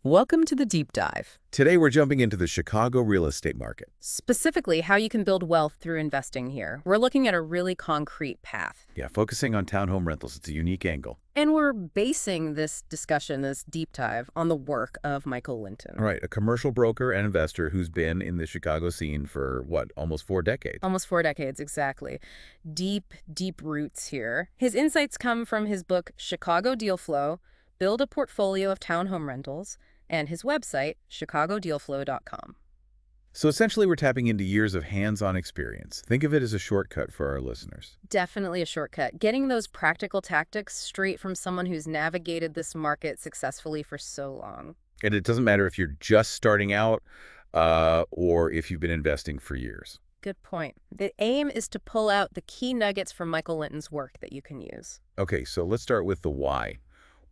Welcome to the deep dive. Today we're jumping into the Chicago real estate market. Specifically, how you can build wealth through investing here. We're looking at a really concrete path. Yeah, focusing on townhome rentals. It's a unique angle. And we're basing this discussion, this deep dive, on the work of Michael Linton. All right, a commercial broker and investor who's been in the Chicago scene for, almost 4 decades. Almost 4 decades, exactly. Deep, deep roots here. His insights come from his book, Chicago Deal Flow, Build a Portfolio of Townhome Rentals, and his website, chicagodealflow.com. So essentially we're tapping into years of hands-on experience. Think of it as a shortcut for our listeners. Definitely a shortcut. Getting those practical tactics straight from someone who's navigated this market successfully for so long. And it doesn't matter if you're just starting out or if you've been investing for years. Good point. The aim is to pull out the key nuggets from Michael Linton's work that you can use. Okay, so let's start with the why.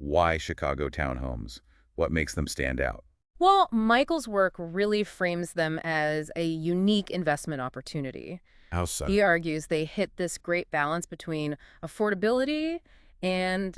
Why Chicago townhomes? What makes them stand out? Well, Michael's work really frames them as a unique investment opportunity. How so? He argues they hit this great balance between affordability and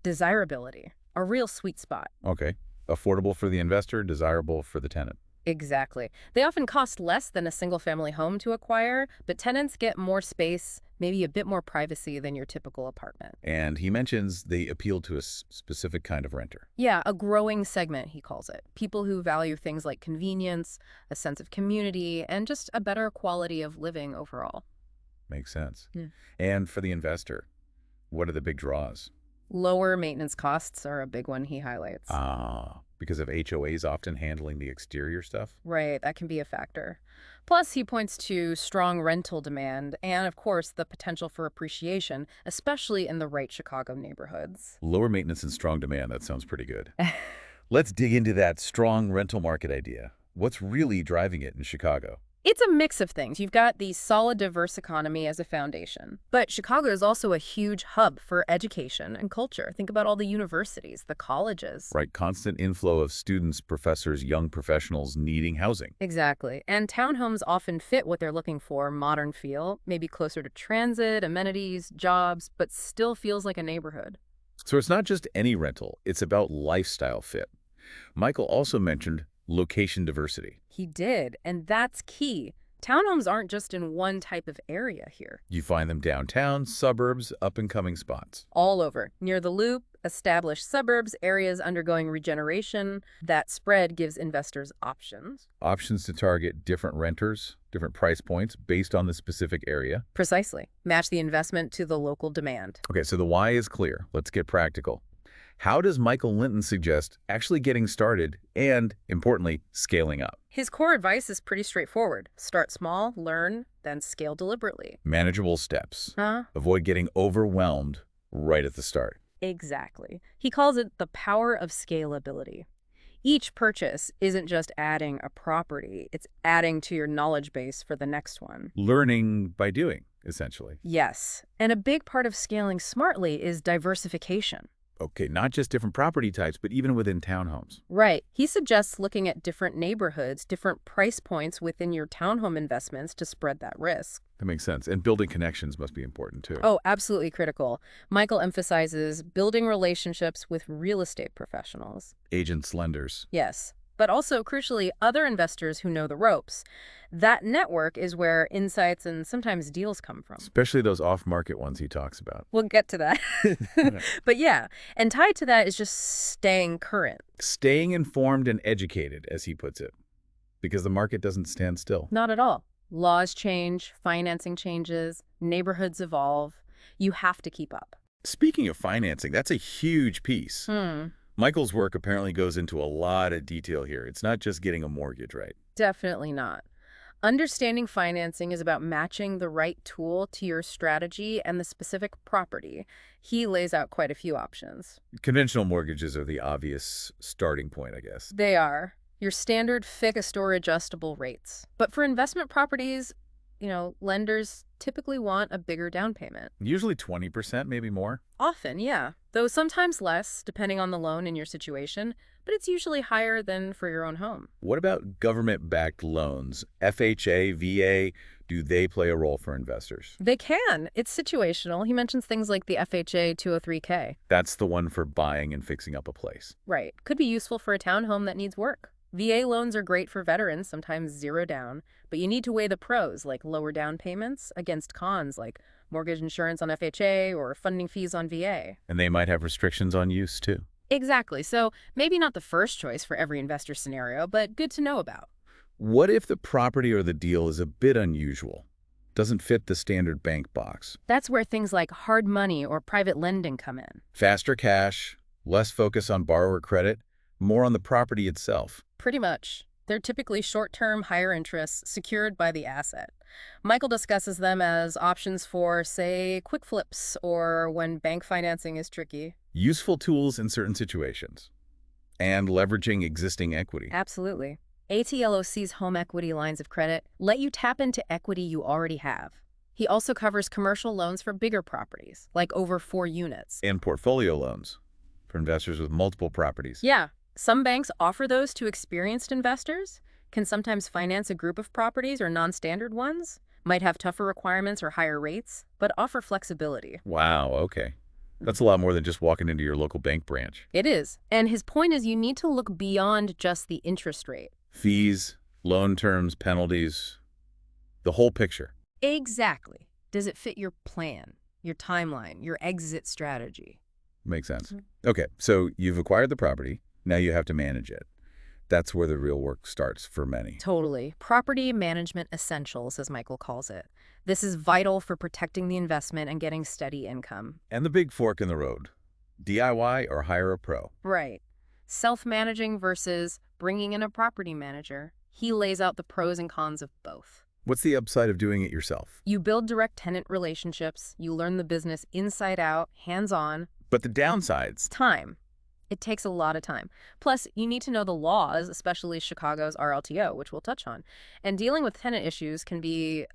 desirability, a real sweet spot. Okay. Affordable for the investor, desirable for the tenant. Exactly. They often cost less than a single-family home to acquire, but tenants get more space, maybe a bit more privacy than your typical apartment. And he mentions they appeal to a specific kind of renter. Yeah, a growing segment, he calls it. People who value things like convenience, a sense of community, and just a better quality of living overall. Makes sense. Yeah. And for the investor, what are the big draws? Lower maintenance costs are a big one he highlights. Because of HOAs often handling the exterior stuff? Right, that can be a factor. Plus, he points to strong rental demand and, of course, the potential for appreciation, especially in the right Chicago neighborhoods. Lower maintenance and strong demand, that sounds pretty good. Let's dig into that strong rental market idea. What's really driving it in Chicago? It's a mix of things. You've got the solid, diverse economy as a foundation. But Chicago is also a huge hub for education and culture. Think about all the universities, the colleges. Right, constant inflow of students, professors, young professionals needing housing. Exactly. And townhomes often fit what they're looking for, modern feel, maybe closer to transit, amenities, jobs, but still feels like a neighborhood. So it's not just any rental, it's about lifestyle fit. Michael also mentioned location diversity. He did, and that's key. Townhomes aren't just in one type of area here. You find them downtown, suburbs, up-and-coming spots. All over. Near the Loop, established suburbs, areas undergoing regeneration. That spread gives investors options. Options to target different renters, different price points based on the specific area. Precisely. Match the investment to the local demand. Okay, so the why is clear. Let's get practical. How does Michael Linton suggest actually getting started and, importantly, scaling up? His core advice is pretty straightforward. Start small, learn, then scale deliberately. Manageable steps. Huh? Avoid getting overwhelmed right at the start. Exactly. He calls it the power of scalability. Each purchase isn't just adding a property, it's adding to your knowledge base for the next one. Learning by doing, essentially. Yes. And a big part of scaling smartly is diversification. Okay, not just different property types, but even within townhomes. Right. He suggests looking at different neighborhoods, different price points within your townhome investments to spread that risk. That makes sense. And building connections must be important, too. Oh, absolutely critical. Michael emphasizes building relationships with real estate professionals. Agents, lenders. Yes. But also, crucially, other investors who know the ropes. That network is where insights and sometimes deals come from. Especially those off-market ones he talks about. We'll get to that. But yeah, and tied to that is just staying current. Staying informed and educated, as he puts it, because the market doesn't stand still. Not at all. Laws change, financing changes, neighborhoods evolve. You have to keep up. Speaking of financing, that's a huge piece. Michael's work apparently goes into a lot of detail here. It's not just getting a mortgage, right? Definitely not. Understanding financing is about matching the right tool to your strategy and the specific property. He lays out quite a few options. Conventional mortgages are the obvious starting point, I guess. They are your standard fixed or adjustable rates. But for investment properties, lenders typically want a bigger down payment. Usually 20%, maybe more. Often, yeah. Though sometimes less, depending on the loan and your situation, but it's usually higher than for your own home. What about government-backed loans? FHA, VA, Do they play a role for investors? They can. It's situational. He mentions things like the FHA 203K. That's the one for buying and fixing up a place. Right. Could be useful for a townhome that needs work. VA loans are great for veterans, sometimes zero down, but you need to weigh the pros, like lower down payments, against cons, like mortgage insurance on FHA or funding fees on VA. And they might have restrictions on use, too. Exactly. So maybe not the first choice for every investor scenario, but good to know about. What if the property or the deal is a bit unusual? Doesn't fit the standard bank box? That's where things like hard money or private lending come in. Faster cash, less focus on borrower credit, more on the property itself. Pretty much. They're typically short-term, higher interest, secured by the asset. Michael discusses them as options for, say, quick flips or when bank financing is tricky. Useful tools in certain situations. And leveraging existing equity. Absolutely. ATLOC's home equity lines of credit let you tap into equity you already have. He also covers commercial loans for bigger properties, like over 4 units. And portfolio loans for investors with multiple properties. Yeah, some banks offer those to experienced investors, can sometimes finance a group of properties or non-standard ones, might have tougher requirements or higher rates, but offer flexibility. Wow, okay. That's a lot more than just walking into your local bank branch. It is. And his point is you need to look beyond just the interest rate. Fees, loan terms, penalties, the whole picture. Exactly. Does it fit your plan, your timeline, your exit strategy? Makes sense. Okay, so you've acquired the property. Now you have to manage it. That's where the real work starts for many. Totally. Property management essentials, as Michael calls it. This is vital for protecting the investment and getting steady income. And the big fork in the road. DIY or hire a pro. Right. Self-managing versus bringing in a property manager. He lays out the pros and cons of both. What's the upside of doing it yourself? You build direct tenant relationships. You learn the business inside out, hands-on. But the downsides? Time. It takes a lot of time. Plus, you need to know the laws, especially Chicago's RLTO, which we'll touch on. And dealing with tenant issues can be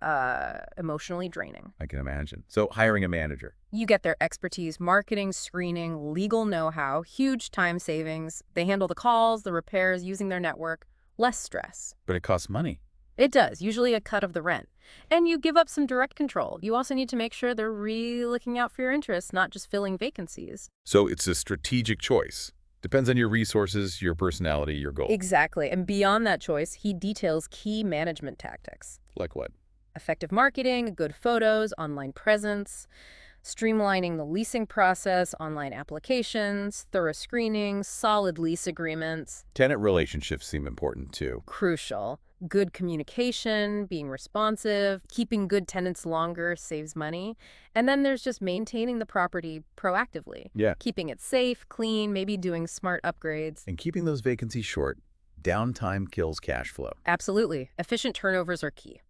emotionally draining. I can imagine. So hiring a manager. You get their expertise, marketing, screening, legal know-how, huge time savings. They handle the calls, the repairs, using their network. Less stress. But it costs money. It does, usually a cut of the rent. And you give up some direct control. You also need to make sure they're really looking out for your interests, not just filling vacancies. So it's a strategic choice. Depends on your resources, your personality, your goal. Exactly. And beyond that choice, he details key management tactics. Like what? Effective marketing, good photos, online presence, streamlining the leasing process, online applications, thorough screening, solid lease agreements. Tenant relationships seem important too. Crucial. Good communication, being responsive, keeping good tenants longer saves money. And then there's just maintaining the property proactively. Yeah. Keeping it safe, clean, maybe doing smart upgrades. And keeping those vacancies short. Downtime kills cash flow. Absolutely. Efficient turnovers are key.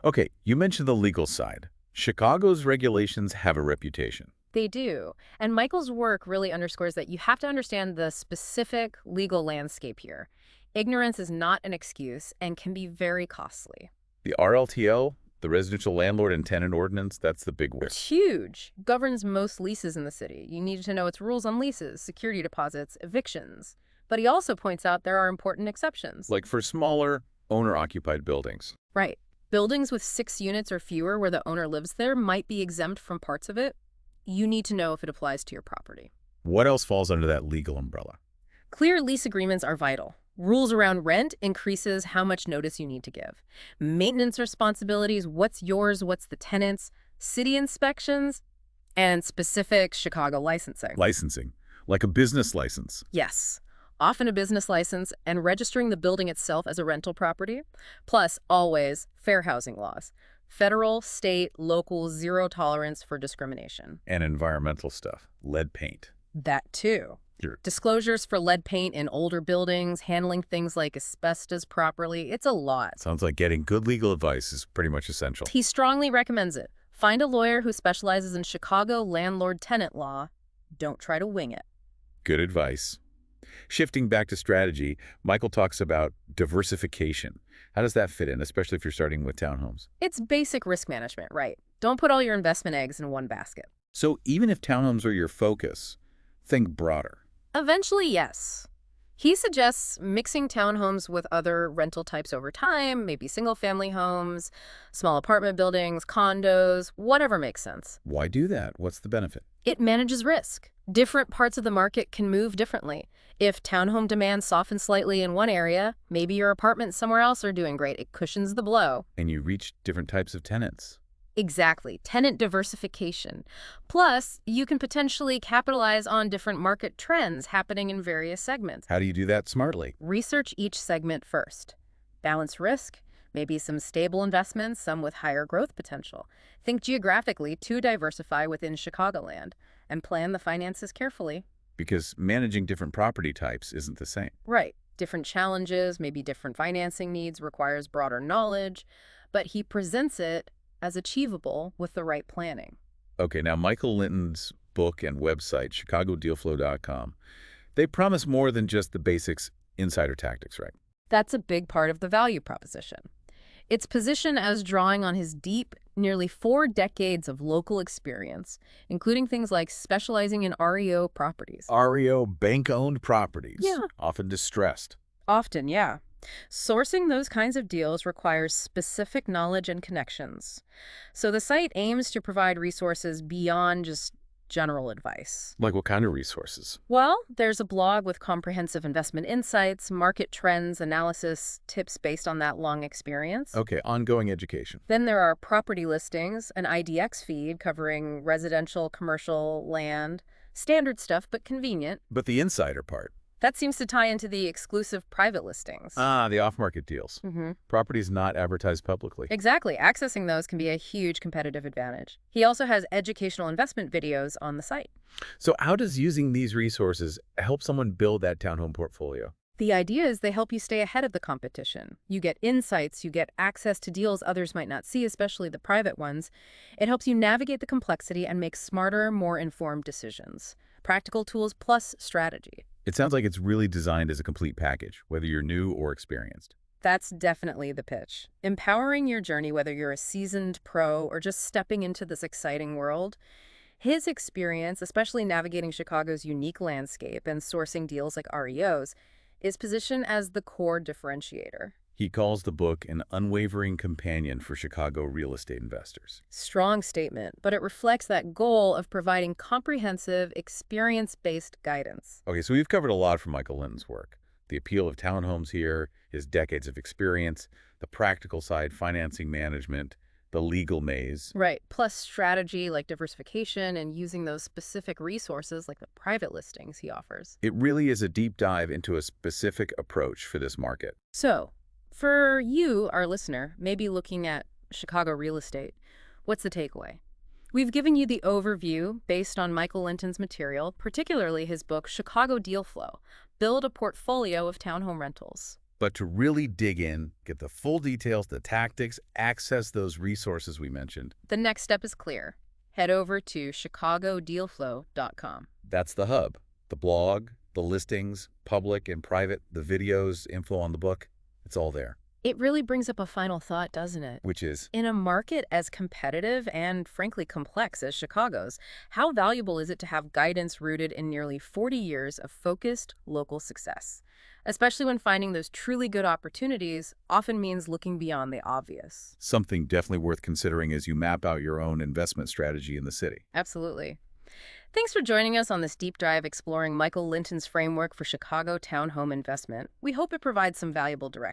Okay, you mentioned the legal side. Chicago's regulations have a reputation. They do. And Michael's work really underscores that you have to understand the specific legal landscape here. Ignorance is not an excuse and can be very costly. The RLTO, the Residential Landlord and Tenant Ordinance, that's the big one. It's huge. Governs most leases in the city. You need to know its rules on leases, security deposits, evictions. But he also points out there are important exceptions. Like for smaller, owner-occupied buildings. Right. Buildings with 6 units or fewer where the owner lives there might be exempt from parts of it. You need to know if it applies to your property. What else falls under that legal umbrella? Clear lease agreements are vital. Rules around rent increases how much notice you need to give. Maintenance responsibilities, what's yours, what's the tenant's, city inspections, and specific Chicago licensing. Licensing, like a business license. Yes, often a business license and registering the building itself as a rental property. Plus, always, fair housing laws. Federal, state, local, zero tolerance for discrimination. And environmental stuff, lead paint. That too. Sure. Disclosures for lead paint in older buildings, handling things like asbestos properly. It's a lot. Sounds like getting good legal advice is pretty much essential. He strongly recommends it. Find a lawyer who specializes in Chicago landlord-tenant law. Don't try to wing it. Good advice. Shifting back to strategy, Michael talks about diversification. How does that fit in, especially if you're starting with townhomes? It's basic risk management, right? Don't put all your investment eggs in one basket. So even if townhomes are your focus, think broader. Eventually, yes. He suggests mixing townhomes with other rental types over time, maybe single-family homes, small apartment buildings, condos, whatever makes sense. Why do that? What's the benefit? It manages risk. Different parts of the market can move differently. If townhome demand softens slightly in one area, maybe your apartments somewhere else are doing great. It cushions the blow. And you reach different types of tenants. Exactly. Tenant diversification. Plus, you can potentially capitalize on different market trends happening in various segments. How do you do that smartly? Research each segment first. Balance risk, maybe some stable investments, some with higher growth potential. Think geographically to diversify within Chicagoland, and plan the finances carefully. Because managing different property types isn't the same. Right. Different challenges, maybe different financing needs, requires broader knowledge, but he presents it as achievable with the right planning. Okay, now Michael Linton's book and website, chicagodealflow.com, they promise more than just the basics insider tactics, right? That's a big part of the value proposition. Its position as drawing on his deep, nearly 4 decades of local experience, including things like specializing in REO properties. REO, bank-owned properties, Yeah. often distressed. Often, yeah. Sourcing those kinds of deals requires specific knowledge and connections. So the site aims to provide resources beyond just general advice. Like what kind of resources? Well, there's a blog with comprehensive investment insights, market trends, analysis, tips based on that long experience. Okay, ongoing education. Then there are property listings, an IDX feed covering residential, commercial, land, standard stuff, but convenient. But the insider part. That seems to tie into the exclusive private listings. The off-market deals. Mm-hmm. Properties not advertised publicly. Exactly. Accessing those can be a huge competitive advantage. He also has educational investment videos on the site. So how does using these resources help someone build that townhome portfolio? The idea is they help you stay ahead of the competition. You get insights, you get access to deals others might not see, especially the private ones. It helps you navigate the complexity and make smarter, more informed decisions. Practical tools plus strategy. It sounds like it's really designed as a complete package, whether you're new or experienced. That's definitely the pitch. Empowering your journey, whether you're a seasoned pro or just stepping into this exciting world. His experience, especially navigating Chicago's unique landscape and sourcing deals like REOs, is positioned as the core differentiator. He calls the book an unwavering companion for Chicago real estate investors. Strong statement, but it reflects that goal of providing comprehensive, experience-based guidance. Okay, so we've covered a lot from Michael Linton's work. The appeal of townhomes here, his decades of experience, the practical side, financing management, the legal maze. Right, plus strategy like diversification and using those specific resources like the private listings he offers. It really is a deep dive into a specific approach for this market. So, for you, our listener, maybe looking at Chicago real estate, what's the takeaway? We've given you the overview based on Michael Linton's material, particularly his book, Chicago Deal Flow, Build a Portfolio of Townhome Rentals. But to really dig in, get the full details, the tactics, access those resources we mentioned. The next step is clear. Head over to chicagodealflow.com. That's the hub. The blog, the listings, public and private, the videos, info on the book. It's all there. It really brings up a final thought, doesn't it? Which is? In a market as competitive and, frankly, complex as Chicago's, how valuable is it to have guidance rooted in nearly 40 years of focused local success? Especially when finding those truly good opportunities often means looking beyond the obvious. Something definitely worth considering as you map out your own investment strategy in the city. Absolutely. Thanks for joining us on this deep dive exploring Michael Linton's framework for Chicago townhome investment. We hope it provides some valuable direction.